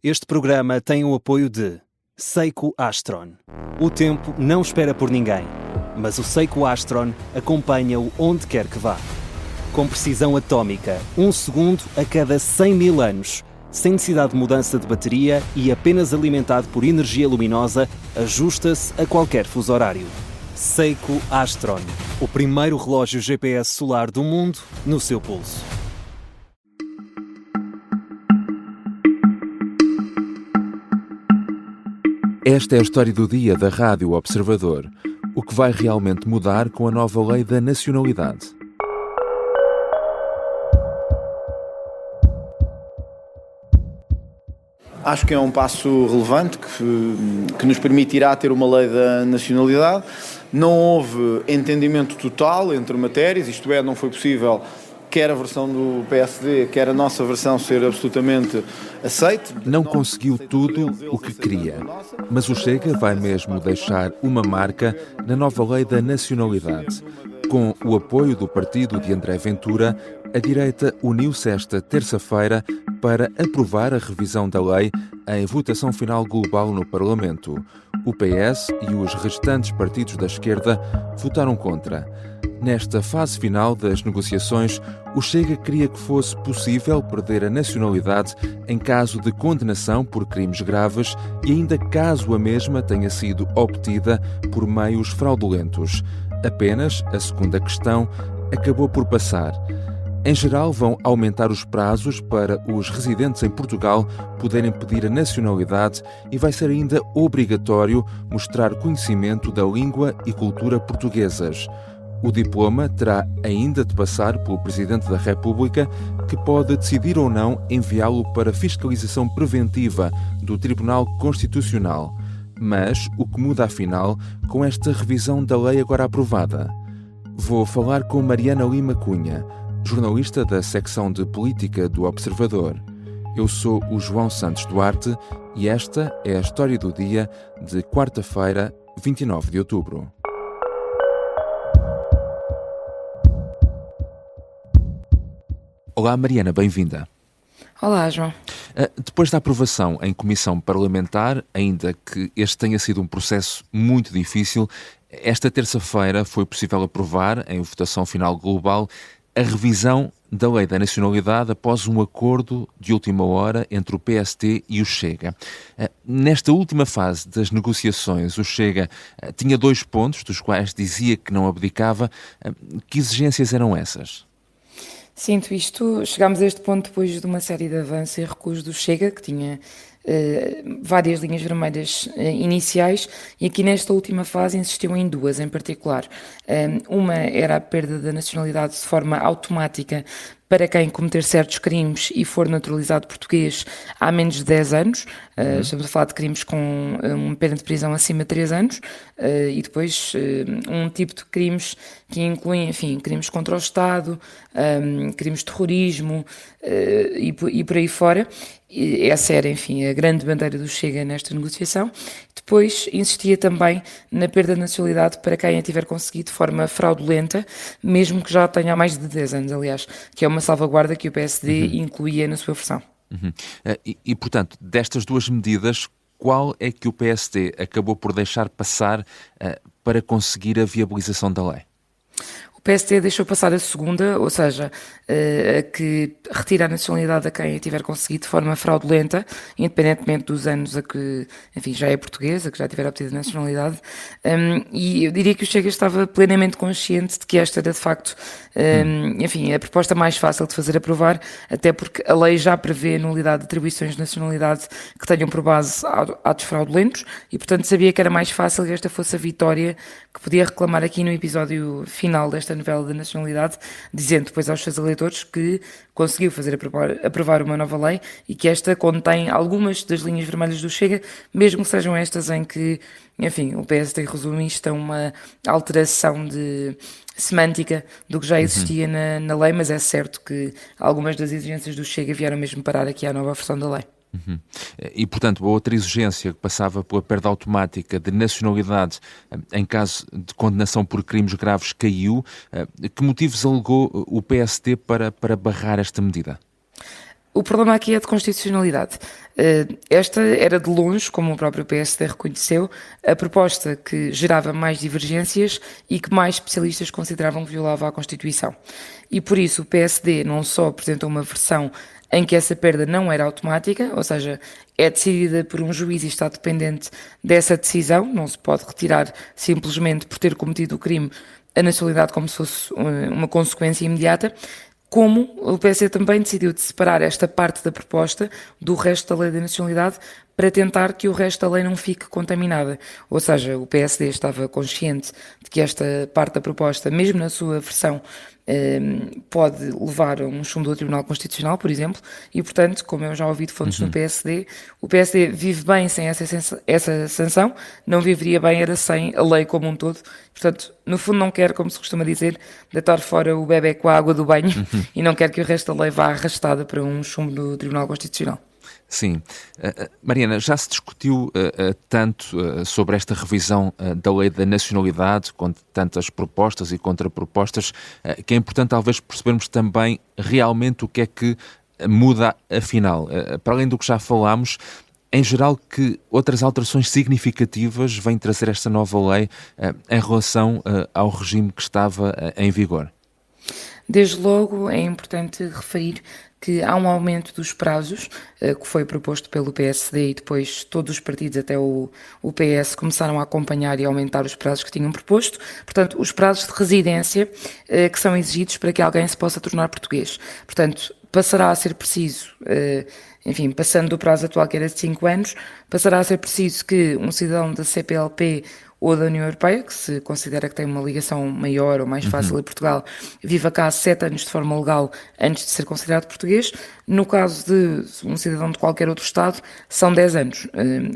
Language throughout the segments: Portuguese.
Este programa tem o apoio de Seiko Astron. O tempo não espera por ninguém, mas o Seiko Astron acompanha-o onde quer que vá. Com precisão atómica, 1 segundo a cada 100 mil anos, sem necessidade de mudança de bateria e apenas alimentado por energia luminosa, ajusta-se a qualquer fuso horário. Seiko Astron, o primeiro relógio GPS solar do mundo no seu pulso. Esta é a história do dia da Rádio Observador. O que vai realmente mudar com a nova lei da nacionalidade? Acho que é um passo relevante que nos permitirá ter uma lei da nacionalidade. Não houve entendimento total entre matérias, isto é, não foi possível quer a versão do PSD, quer a nossa versão ser absolutamente aceite. Não conseguiu tudo o que queria, mas o Chega vai mesmo deixar uma marca na nova lei da nacionalidade. Com o apoio do partido de André Ventura, a direita uniu-se esta terça-feira para aprovar a revisão da lei em votação final global no Parlamento. O PS e os restantes partidos da esquerda votaram contra. Nesta fase final das negociações, o Chega queria que fosse possível perder a nacionalidade em caso de condenação por crimes graves e ainda caso a mesma tenha sido obtida por meios fraudulentos. Apenas a segunda questão acabou por passar. Em geral, vão aumentar os prazos para os residentes em Portugal poderem pedir a nacionalidade e vai ser ainda obrigatório mostrar conhecimento da língua e cultura portuguesas. O diploma terá ainda de passar pelo Presidente da República, que pode decidir ou não enviá-lo para fiscalização preventiva do Tribunal Constitucional. Mas o que muda afinal com esta revisão da lei agora aprovada? Vou falar com Mariana Lima Cunha, jornalista da secção de Política do Observador. Eu sou o João Santos Duarte e esta é a história do dia de quarta-feira, 29 de outubro. Olá Mariana, bem-vinda. Olá, João. Depois da aprovação em comissão parlamentar, ainda que este tenha sido um processo muito difícil, esta terça-feira foi possível aprovar, em votação final global, a revisão da Lei da Nacionalidade após um acordo de última hora entre o PSD e o Chega. Nesta última fase das negociações, o Chega tinha 2 pontos, dos quais dizia que não abdicava. Que exigências eram essas? Sinto isto, chegámos a este ponto depois de uma série de avanços e recuos do Chega, que tinha várias linhas vermelhas iniciais, e aqui nesta última fase insistiu em 2 em particular. Uma era a perda da nacionalidade de forma automática para quem cometer certos crimes e for naturalizado português há menos de 10 anos. Estamos a falar de crimes com uma pena de prisão acima de 3 anos, e depois um tipo de crimes que incluem, enfim, crimes contra o Estado, crimes de terrorismo e por aí fora. Essa era, enfim, a grande bandeira do Chega nesta negociação. Depois insistia também na perda de nacionalidade para quem a tiver conseguido de forma fraudulenta, mesmo que já tenha há mais de 10 anos, aliás, que é uma salvaguarda que o PSD incluía na sua versão. Portanto, destas 2 medidas, qual é que o PSD acabou por deixar passar para conseguir a viabilização da lei? O PSD deixou passar a segunda, ou seja, a que retira a nacionalidade a quem a tiver conseguido de forma fraudulenta, independentemente dos anos a que, enfim, já é portuguesa, que já tiver obtido a nacionalidade, e eu diria que o Chega estava plenamente consciente de que esta era de facto, enfim, a proposta mais fácil de fazer aprovar, até porque a lei já prevê a nulidade de atribuições de nacionalidade que tenham por base atos fraudulentos, e portanto sabia que era mais fácil que esta fosse a vitória que podia reclamar aqui no episódio final desta novela da nacionalidade, dizendo depois aos seus eleitores que conseguiu fazer aprovar uma nova lei e que esta contém algumas das linhas vermelhas do Chega, mesmo que sejam estas em que, enfim, o PSD resume isto a uma alteração de semântica do que já existia na lei, mas é certo que algumas das exigências do Chega vieram mesmo parar aqui à nova versão da lei. E, portanto, a outra exigência que passava pela perda automática de nacionalidade em caso de condenação por crimes graves caiu. Que motivos alegou o PSD para barrar esta medida? O problema aqui é de constitucionalidade. Esta era de longe, como o próprio PSD reconheceu, a proposta que gerava mais divergências e que mais especialistas consideravam que violava a Constituição. E por isso o PSD não só apresentou uma versão em que essa perda não era automática, ou seja, é decidida por um juiz e está dependente dessa decisão, não se pode retirar simplesmente por ter cometido o crime a nacionalidade como se fosse uma consequência imediata, como o PSD também decidiu de separar esta parte da proposta do resto da lei da nacionalidade para tentar que o resto da lei não fique contaminada. Ou seja, o PSD estava consciente de que esta parte da proposta, mesmo na sua versão, pode levar a um chumbo do Tribunal Constitucional, por exemplo, e, portanto, como eu já ouvi de fontes do PSD, o PSD vive bem sem essa sanção, não viveria bem era sem a lei como um todo. Portanto, no fundo não quer, como se costuma dizer, deitar fora o bebé com a água do banho e não quer que o resto da lei vá arrastada para um chumbo do Tribunal Constitucional. Sim. Mariana, já se discutiu tanto sobre esta revisão da lei da nacionalidade, com tantas propostas e contrapropostas, que é importante talvez percebermos também realmente o que é que muda afinal. Para além do que já falámos, em geral, que outras alterações significativas vem trazer esta nova lei em relação ao regime que estava em vigor? Desde logo é importante referir que há um aumento dos prazos que foi proposto pelo PSD e depois todos os partidos, até o PS, começaram a acompanhar e aumentar os prazos que tinham proposto. Portanto, os prazos de residência que são exigidos para que alguém se possa tornar português. Portanto, passará a ser preciso, enfim, passando do prazo atual que era de 5 anos, passará a ser preciso que um cidadão da CPLP ou da União Europeia, que se considera que tem uma ligação maior ou mais fácil a Portugal, viva cá há 7 anos de forma legal antes de ser considerado português. No caso de um cidadão de qualquer outro Estado, são 10 anos.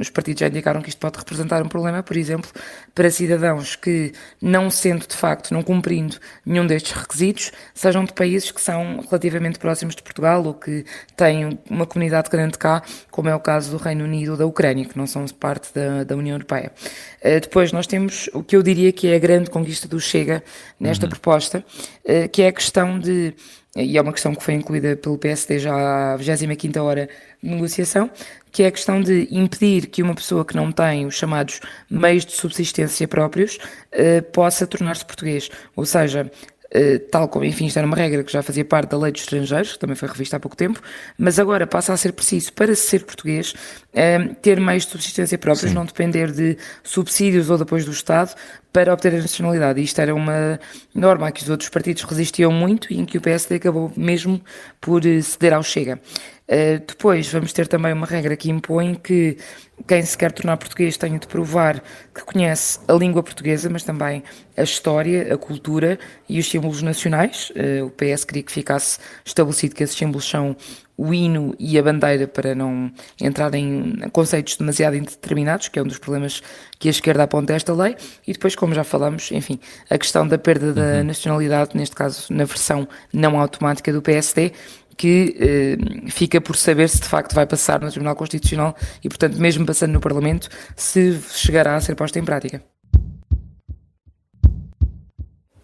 Os partidos já indicaram que isto pode representar um problema, por exemplo, para cidadãos que, não sendo de facto, não cumprindo nenhum destes requisitos, sejam de países que são relativamente próximos de Portugal ou que têm uma comunidade grande cá, como é o caso do Reino Unido ou da Ucrânia, que não são parte da União Europeia. Depois nós temos o que eu diria que é a grande conquista do Chega nesta proposta, que é a questão de, e é uma questão que foi incluída pelo PSD já à 25ª hora de negociação, que é a questão de impedir que uma pessoa que não tem os chamados meios de subsistência próprios possa tornar-se português. Ou seja, tal como, enfim, isto era uma regra que já fazia parte da lei dos estrangeiros, que também foi revista há pouco tempo, mas agora passa a ser preciso, para ser português, ter meios de subsistência próprios, não depender de subsídios ou de apoio do Estado para obter a nacionalidade. E isto era uma norma a que os outros partidos resistiam muito e em que o PSD acabou mesmo por ceder ao Chega. Depois vamos ter também uma regra que impõe que quem se quer tornar português tenha de provar que conhece a língua portuguesa, mas também a história, a cultura e os símbolos nacionais. O PS queria que ficasse estabelecido que esses símbolos são o hino e a bandeira, para não entrar em conceitos demasiado indeterminados, que é um dos problemas que a esquerda aponta a esta lei. E depois, como já falamos, enfim, a questão da perda da nacionalidade, neste caso na versão não automática do PSD, que fica por saber se de facto vai passar no Tribunal Constitucional e, portanto, mesmo passando no Parlamento, se chegará a ser posta em prática.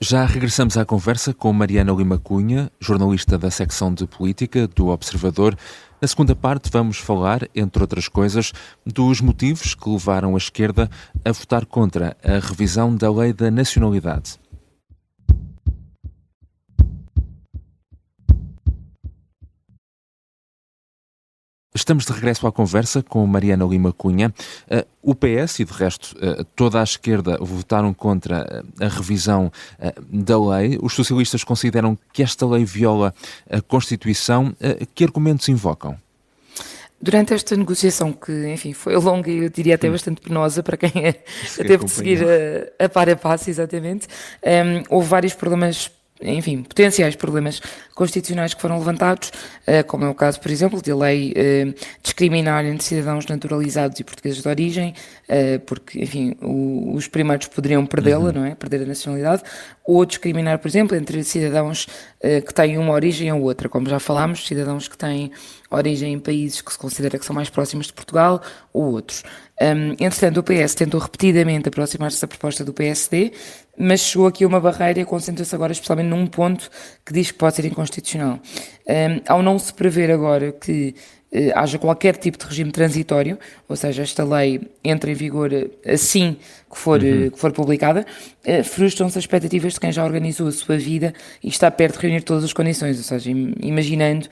Já regressamos à conversa com Mariana Lima Cunha, jornalista da secção de política do Observador. Na segunda parte vamos falar, entre outras coisas, dos motivos que levaram a esquerda a votar contra a revisão da lei da nacionalidade. Estamos de regresso à conversa com Mariana Lima Cunha. O PS e, de resto, toda a esquerda votaram contra a revisão da lei. Os socialistas consideram que esta lei viola a Constituição. Que argumentos invocam? Durante esta negociação, que, enfim, foi longa e eu diria até bastante penosa para quem teve de seguir a par a passo, exatamente, houve vários problemas, enfim, potenciais problemas constitucionais que foram levantados, como é o caso, por exemplo, de a lei discriminar entre cidadãos naturalizados e portugueses de origem, porque, enfim, os primeiros poderiam perdê-la, não é? Perder a nacionalidade, ou discriminar, por exemplo, entre cidadãos que têm uma origem ou outra, como já falámos, cidadãos que têm origem em países que se considera que são mais próximos de Portugal ou outros. Entretanto, o PS tentou repetidamente aproximar-se da proposta do PSD, mas chegou aqui a uma barreira e concentra-se agora especialmente num ponto que diz que pode ser inconstitucional. Ao não se prever agora que haja qualquer tipo de regime transitório, ou seja, esta lei entra em vigor assim que for publicada, frustram-se as expectativas de quem já organizou a sua vida e está perto de reunir todas as condições, ou seja, imaginando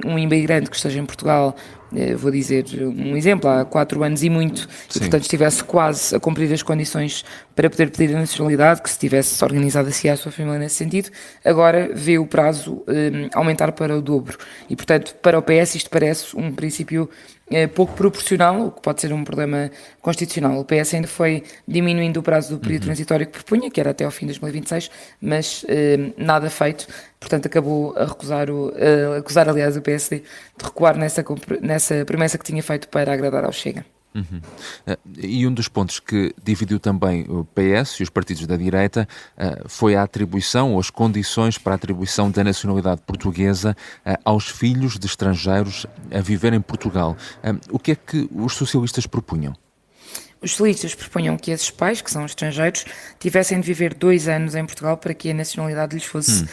um imigrante que esteja em Portugal, vou dizer um exemplo, há 4 anos e muito, e portanto estivesse quase a cumprir as condições para poder pedir a nacionalidade, que se tivesse organizado assim a sua família nesse sentido, agora vê o prazo aumentar para o dobro. E portanto, para o PS isto parece um princípio pouco proporcional, o que pode ser um problema constitucional. O PS ainda foi diminuindo o prazo do período transitório que propunha, que era até ao fim de 2026, mas nada feito. Portanto, acabou a acusar, aliás, o PSD de recuar nessa promessa que tinha feito para agradar ao Chega. E um dos pontos que dividiu também o PS e os partidos da direita foi a atribuição ou as condições para a atribuição da nacionalidade portuguesa aos filhos de estrangeiros a viver em Portugal. O que é que os socialistas propunham? Os socialistas propunham que esses pais, que são estrangeiros, tivessem de viver 2 anos em Portugal para que a nacionalidade lhes fosse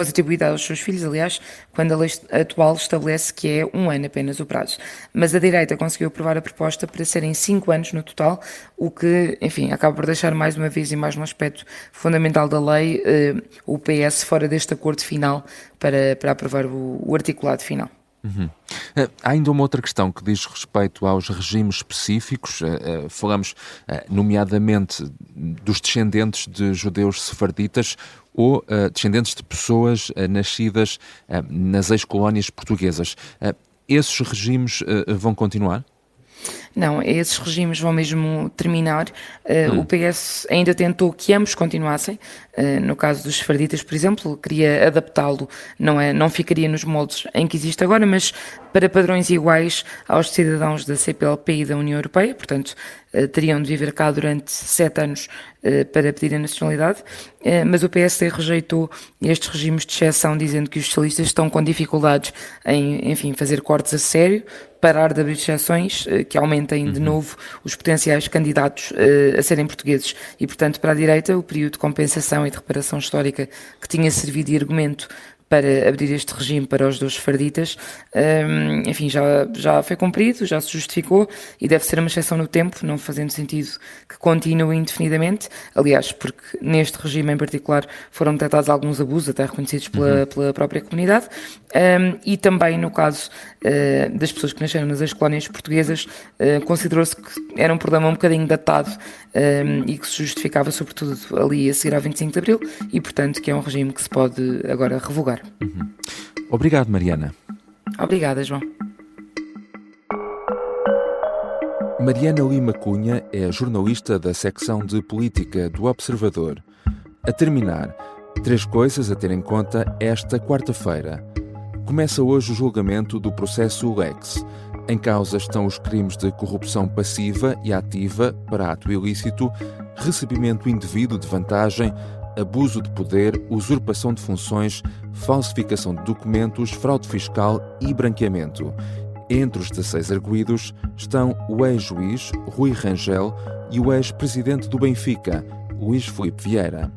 atribuída aos seus filhos, aliás, quando a lei atual estabelece que é 1 ano apenas o prazo. Mas a direita conseguiu aprovar a proposta para serem 5 anos no total, o que, enfim, acaba por deixar mais uma vez e mais um aspecto fundamental da lei, o PS fora deste acordo final para aprovar o articulado final. Há ainda uma outra questão que diz respeito aos regimes específicos. Falamos nomeadamente dos descendentes de judeus sefarditas ou descendentes de pessoas nascidas nas ex-colónias portuguesas. Esses regimes vão continuar? Não, esses regimes vão mesmo terminar. O PS ainda tentou que ambos continuassem. No caso dos sefarditas, por exemplo, queria adaptá-lo, não ficaria nos moldes em que existe agora, mas para padrões iguais aos cidadãos da CPLP e da União Europeia, portanto, teriam de viver cá durante 7 anos para pedir a nacionalidade, mas o PSD rejeitou estes regimes de exceção, dizendo que os socialistas estão com dificuldades em, enfim, fazer cortes a sério, parar de abrir exceções que aumentem de novo os potenciais candidatos a serem portugueses. E, portanto, para a direita, o período de compensação e de reparação histórica que tinha servido de argumento para abrir este regime para os 2 sefarditas, enfim, já foi cumprido, já se justificou e deve ser uma exceção no tempo, não fazendo sentido que continue indefinidamente. Aliás, porque neste regime em particular foram detectados alguns abusos, até reconhecidos pela própria comunidade, e também no caso das pessoas que nasceram nas ex-colónias portuguesas, considerou-se que era um problema um bocadinho datado e que se justificava sobretudo ali a seguir ao 25 de Abril e, portanto, que é um regime que se pode agora revogar. Obrigado, Mariana. Obrigada, João. Mariana Lima Cunha é jornalista da secção de política do Observador. A terminar, 3 coisas a ter em conta esta quarta-feira. Começa hoje o julgamento do processo Lex. Em causa estão os crimes de corrupção passiva e ativa para ato ilícito, recebimento indevido de vantagem, abuso de poder, usurpação de funções, falsificação de documentos, fraude fiscal e branqueamento. Entre os 16 arguidos estão o ex-juiz Rui Rangel e o ex-presidente do Benfica, Luís Filipe Vieira.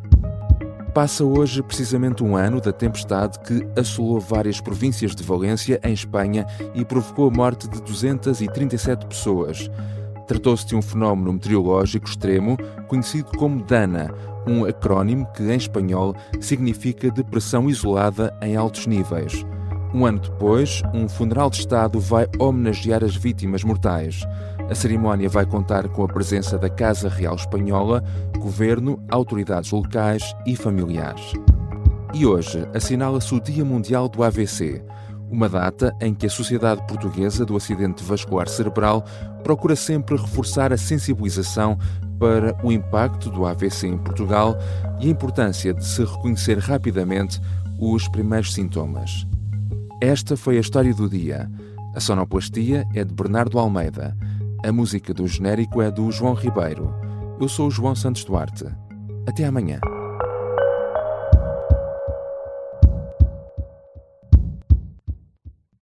Passa hoje precisamente 1 ano da tempestade que assolou várias províncias de Valência, em Espanha, e provocou a morte de 237 pessoas. Tratou-se de um fenómeno meteorológico extremo conhecido como DANA, um acrónimo que, em espanhol, significa depressão isolada em altos níveis. 1 ano depois, um funeral de Estado vai homenagear as vítimas mortais. A cerimónia vai contar com a presença da Casa Real Espanhola, governo, autoridades locais e familiares. E hoje assinala-se o Dia Mundial do AVC, uma data em que a Sociedade Portuguesa do Acidente Vascular Cerebral procura sempre reforçar a sensibilização para o impacto do AVC em Portugal e a importância de se reconhecer rapidamente os primeiros sintomas. Esta foi a história do dia. A sonoplastia é de Bernardo Almeida. A música do genérico é do João Ribeiro. Eu sou o João Santos Duarte. Até amanhã.